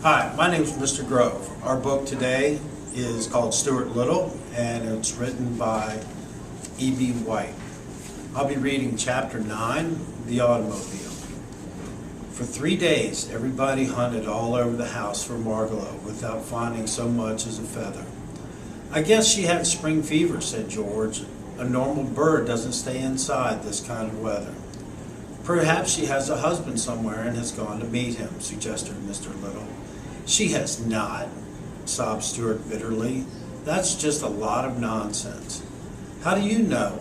Hi, my name is Mr. Grove. Our book today is called Stuart Little, and it's written by E.B. White. I'll be reading Chapter 9, The Automobile. For 3 days, everybody hunted all over the house for Margalo without finding so much as a feather. "I guess she had spring fever," said George. "A normal bird doesn't stay inside this kind of weather." "Perhaps she has a husband somewhere and has gone to meet him," suggested Mr. Little. "She has not," sobbed Stuart bitterly. "That's just a lot of nonsense." "How do you know?"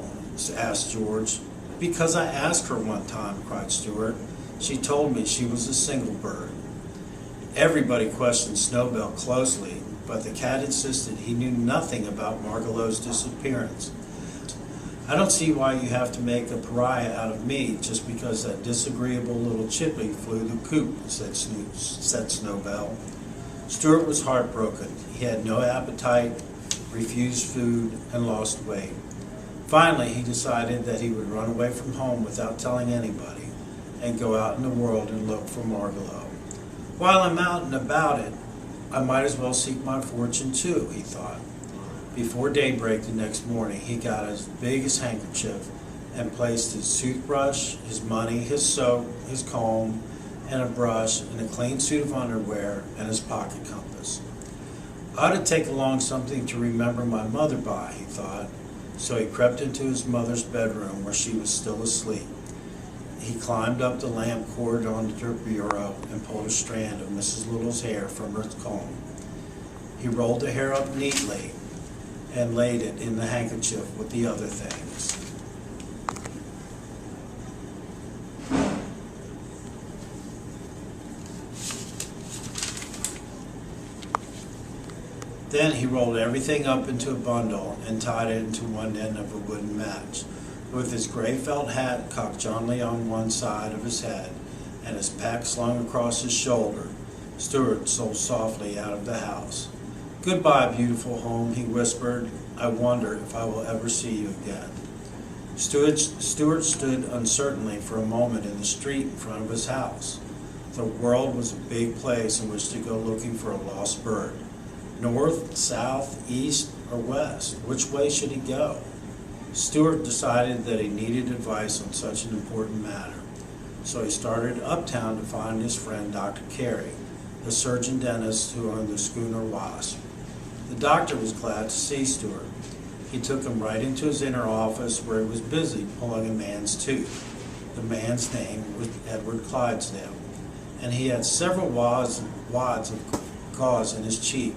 asked George. "Because I asked her one time," cried Stuart. "She told me she was a single bird." Everybody questioned Snowbell closely, but the cat insisted he knew nothing about Margalo's disappearance. "I don't see why you have to make a pariah out of me just because that disagreeable little chippy flew the coop," said Snowbell. Stuart was heartbroken. He had no appetite, refused food, and lost weight. Finally, he decided that he would run away from home without telling anybody and go out in the world and look for Margalo. "While I'm out and about it, I might as well seek my fortune too," he thought. Before daybreak the next morning, he got as big as handkerchief and placed his toothbrush, his money, his soap, his comb, and a brush in a clean suit of underwear and his pocket compass. "I ought to take along something to remember my mother by," he thought. So he crept into his mother's bedroom where she was still asleep. He climbed up the lamp cord onto her bureau and pulled a strand of Mrs. Little's hair from her comb. He rolled the hair up neatly and laid it in the handkerchief with the other things. Then he rolled everything up into a bundle and tied it into one end of a wooden match. With his gray felt hat cocked jauntily on one side of his head and his pack slung across his shoulder, Stuart stole softly out of the house. "Goodbye, beautiful home," he whispered. "I wonder if I will ever see you again." Stuart stood uncertainly for a moment in the street in front of his house. The world was a big place in which to go looking for a lost bird. North, south, east, or west? Which way should he go? Stuart decided that he needed advice on such an important matter. So he started uptown to find his friend Dr. Carey, the surgeon dentist who owned the schooner Wasp. The doctor was glad to see Stuart. He took him right into his inner office where he was busy pulling a man's tooth. The man's name was Edward Clydesdale, and he had several wads of gauze in his cheek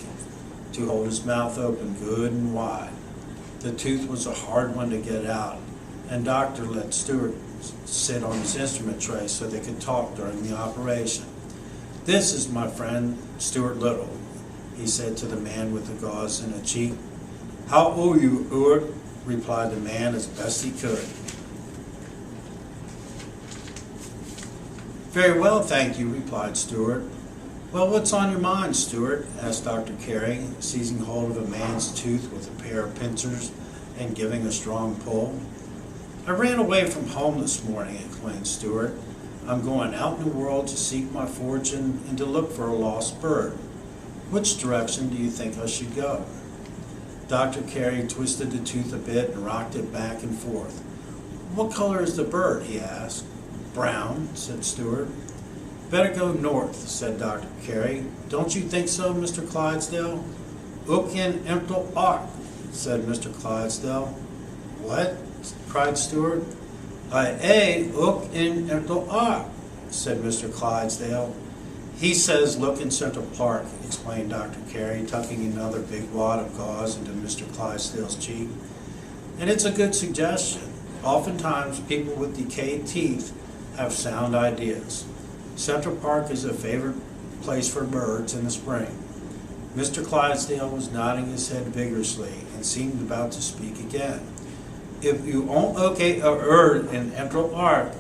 to hold his mouth open good and wide. The tooth was a hard one to get out, and Doctor let Stuart sit on his instrument tray so they could talk during the operation. "This is my friend Stuart Little," he said to the man with the gauze in the cheek. "How are you, Stuart?" replied the man as best he could. "Very well, thank you," replied Stuart. "Well, what's on your mind, Stuart?" asked Dr. Carey, seizing hold of a man's tooth with a pair of pincers and giving a strong pull. "I ran away from home this morning," explained Stuart. "I'm going out in the world to seek my fortune and to look for a lost bird. Which direction do you think I should go?" Dr. Carey twisted the tooth a bit and rocked it back and forth. "What color is the bird?" he asked. "Brown," said Stuart. "Better go north," said Dr. Carey. "Don't you think so, Mr. Clydesdale?" "Ook in enkel ark," said Mr. Clydesdale. "What?" cried Stuart. Ook in enkel ark," said Mr. Clydesdale. "He says look in Central Park," explained Dr. Carey, tucking another big wad of gauze into Mr. Clydesdale's cheek. "And it's a good suggestion. Oftentimes people with decayed teeth have sound ideas. Central Park is a favorite place for birds in the spring." Mr. Clydesdale was nodding his head vigorously and seemed about to speak again. "If you ook a bird in Central Park,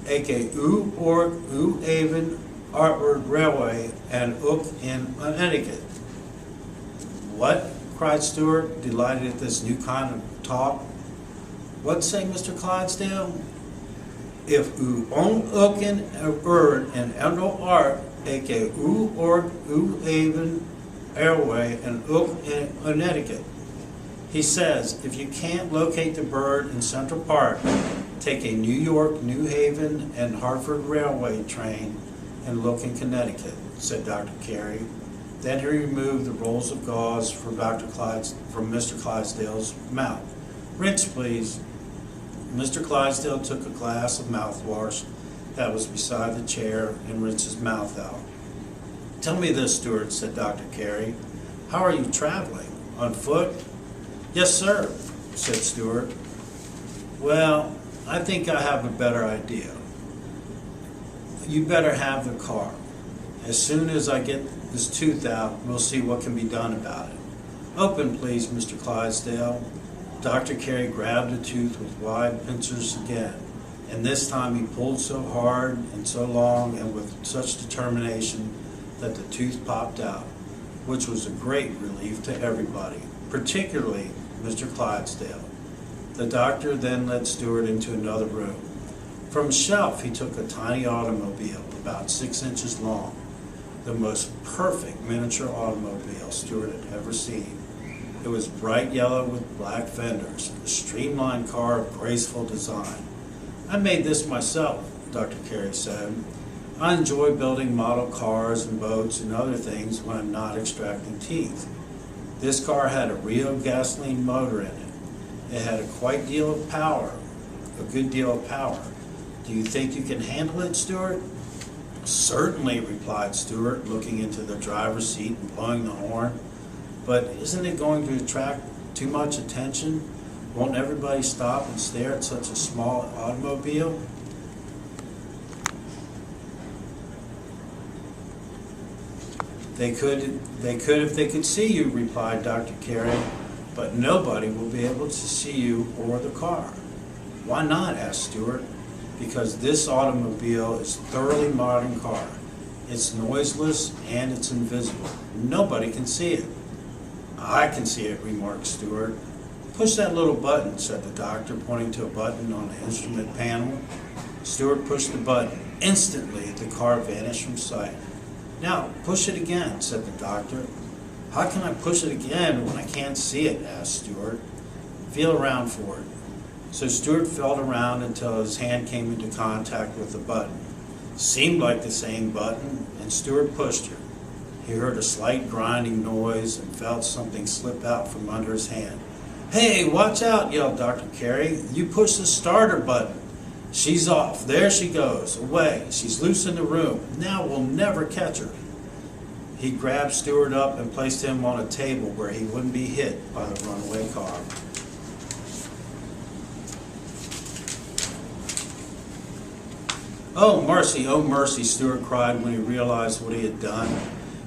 aka u even Artward Railway and ook in Connecticut." "What?" cried Stuart, delighted at this new kind of talk. "What say, Mr. Clydesdale?" If u onlukken en endo art, aka u ort u haven airway and ook in Connecticut. He says, if you can't locate the bird in Central Park, take a New York, New Haven, and Hartford Railway train and look in Connecticut, said Dr. Carey. Then he removed the rolls of gauze from Mr. Clydesdale's mouth. Rinse, please. Mr. Clydesdale took a glass of mouthwash that was beside the chair and rinsed his mouth out. Tell me this, Stuart, said Dr. Carey. How are you traveling? On foot? Yes, sir, said Stuart. Well, I think I have a better idea. You better have the car. As soon as I get this tooth out, we'll see what can be done about it. Open, please, Mr. Clydesdale. Dr. Carey grabbed the tooth with wide pincers again, and this time he pulled so hard and so long and with such determination that the tooth popped out, which was a great relief to everybody, particularly Mr. Clydesdale. The doctor then led Stuart into another room. From a shelf he took a tiny automobile about 6 inches long, the most perfect miniature automobile Stuart had ever seen. It was bright yellow with black fenders, a streamlined car of graceful design. I made this myself, Dr. Carey said. I enjoy building model cars and boats and other things when I'm not extracting teeth. This car had a real gasoline motor in it. It had a good deal of power. Do you think you can handle it, Stuart? Certainly, replied Stuart, looking into the driver's seat and blowing the horn. But isn't it going to attract too much attention? Won't everybody stop and stare at such a small automobile? They could if they could see you, replied Dr. Carey, but nobody will be able to see you or the car. Why not? Asked Stuart. Because this automobile is a thoroughly modern car. It's noiseless and it's invisible. Nobody can see it. I can see it, remarked Stuart. Push that little button, said the doctor, pointing to a button on the instrument panel. Stuart pushed the button. Instantly, the car vanished from sight. Now, push it again, said the doctor. How can I push it again when I can't see it? Asked Stuart. Feel around for it. So Stuart felt around until his hand came into contact with the button. Seemed like the same button, and Stuart pushed it. He heard a slight grinding noise and felt something slip out from under his hand. Hey, watch out, yelled Dr. Carey. You pushed the starter button. She's off. There she goes. Away. She's loose in the room. Now we'll never catch her. He grabbed Stuart up and placed him on a table where he wouldn't be hit by the runaway car. Oh, mercy, Stuart cried when he realized what he had done.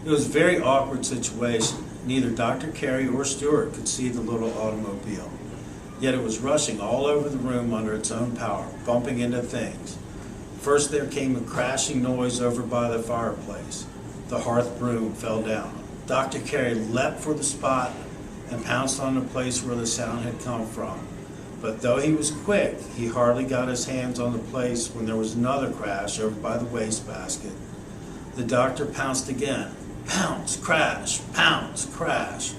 It was a very awkward situation. Neither Dr. Carey or Stuart could see the little automobile. Yet it was rushing all over the room under its own power, bumping into things. First there came a crashing noise over by the fireplace. The hearth broom fell down. Dr. Carey leapt for the spot and pounced on the place where the sound had come from. But though he was quick, he hardly got his hands on the place when there was another crash over by the wastebasket. The doctor pounced again. Pounce, crash, pounce, crash.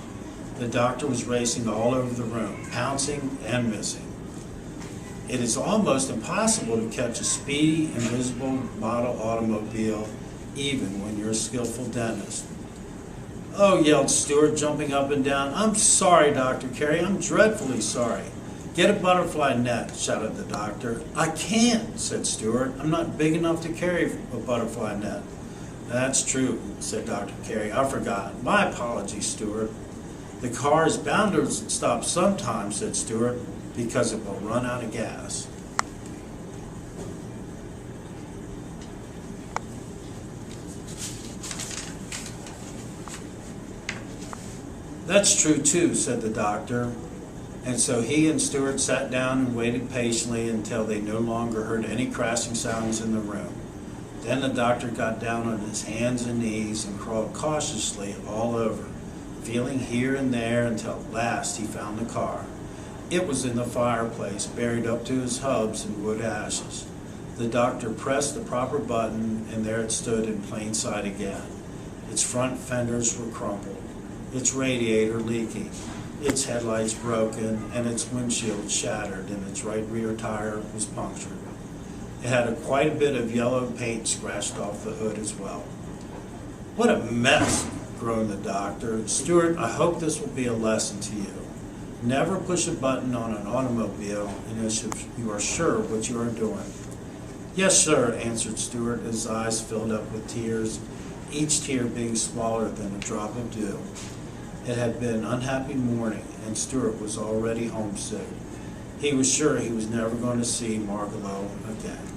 The doctor was racing all over the room, pouncing and missing. It is almost impossible to catch a speedy, invisible model automobile, even when you're a skillful dentist. Oh, yelled Stuart, jumping up and down. I'm sorry, Dr. Carey. I'm dreadfully sorry. Get a butterfly net, shouted the doctor. I can't, said Stuart. I'm not big enough to carry a butterfly net. That's true, said Dr. Carey. I forgot. My apologies, Stuart. The car is bound to stop sometime, said Stuart, because it will run out of gas. That's true, too, said the doctor. And so he and Stuart sat down and waited patiently until they no longer heard any crashing sounds in the room. Then the doctor got down on his hands and knees and crawled cautiously all over, feeling here and there until at last he found the car. It was in the fireplace, buried up to his hubs in wood ashes. The doctor pressed the proper button, and there it stood in plain sight again. Its front fenders were crumpled, its radiator leaking, its headlights broken, and its windshield shattered, and its right rear tire was punctured. It had quite a bit of yellow paint scratched off the hood as well. "What a mess," groaned the doctor. "Stuart, I hope this will be a lesson to you. Never push a button on an automobile unless you are sure what you are doing." "Yes, sir," answered Stuart, his eyes filled up with tears, each tear being smaller than a drop of dew. It had been an unhappy morning, and Stuart was already homesick. He was sure he was never going to see Margalo again.